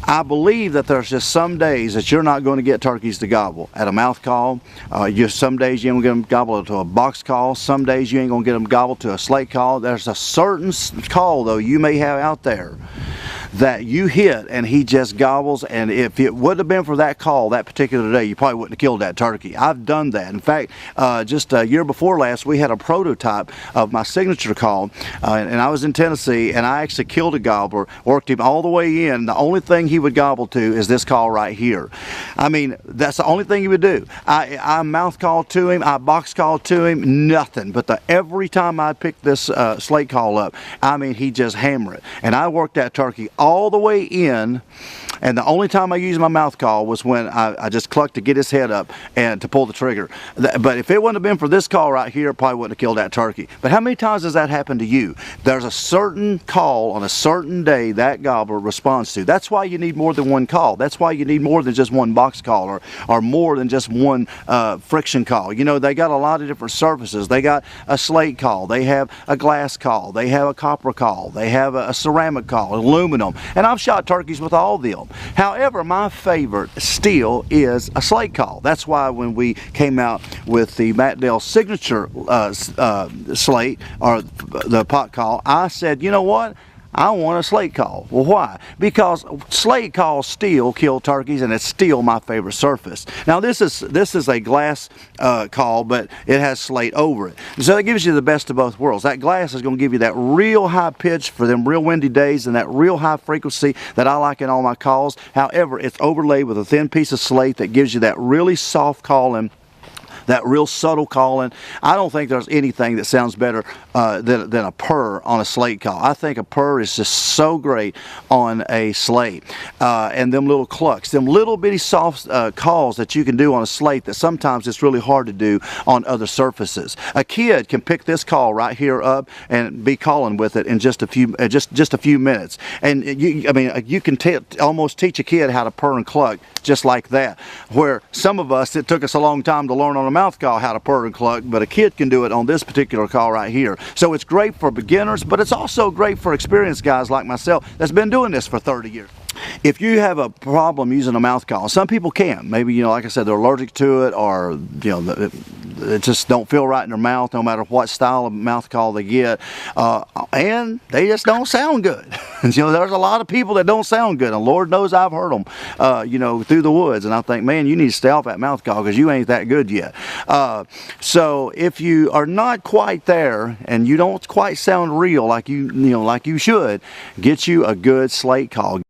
I believe that there's just some days that you're not going to get turkeys to gobble at a mouth call. Some days you ain't going to get them gobble to a box call. Some days you ain't going to get them gobble to a slate call. There's a certain call, though, you may have out there that you hit and he just gobbles, and if it would have been for that call that particular day, you probably wouldn't have killed that turkey. I've done that. In fact, just a year before last, we had a prototype of my signature call, and I was in Tennessee, and I actually killed a gobbler, worked him all the way in. The only thing he would gobble to is this call right here. I mean, that's the only thing he would do. I mouth called to him, I box called to him, nothing. But every time I picked this slate call up, I mean, he just hammer it. And I worked that turkey all the way in, and the only time I used my mouth call was when I just clucked to get his head up and to pull the trigger. But if it wouldn't have been for this call right here, I probably wouldn't have killed that turkey. But how many times does that happen to you? There's a certain call on a certain day that gobbler responds to. That's why you need more than one call. That's why you need more than just one box call, or more than just one friction call. You know, they got a lot of different surfaces. They got a slate call, they have a glass call, they have a copper call, they have a ceramic call, aluminum, and I've shot turkeys with all of them. However, my favorite still is a slate call. That's why when we came out with the Matt Dell signature slate, or the pot call, I said, you know what? I want a slate call. Well, why? Because slate calls still kill turkeys, and it's still my favorite surface. Now, this is a glass call, but it has slate over it. So that gives you the best of both worlds. That glass is going to give you that real high pitch for them real windy days, and that real high frequency that I like in all my calls. However, it's overlaid with a thin piece of slate that gives you that really soft calling, that real subtle calling. I don't think there's anything that sounds better than a purr on a slate call. I think a purr is just so great on a slate. And them little clucks, them little bitty soft calls that you can do on a slate that sometimes it's really hard to do on other surfaces. A kid can pick this call right here up and be calling with it in just a few minutes. And you can almost teach a kid how to purr and cluck just like that. Where some of us, it took us a long time to learn on a mouth call how to purr and cluck, but a kid can do it on this particular call right here. So it's great for beginners, but it's also great for experienced guys like myself that's been doing this for 30 years. If you have a problem using a mouth call, some people can. Maybe, you know, like I said, they're allergic to it, or, you know, it just don't feel right in their mouth no matter what style of mouth call they get, and they just don't sound good. You know, there's a lot of people that don't sound good, and Lord knows I've heard them, you know, through the woods, and I think, man, you need to stay off that mouth call because you ain't that good yet. So if you are not quite there and you don't quite sound real like you should, get you a good slate call.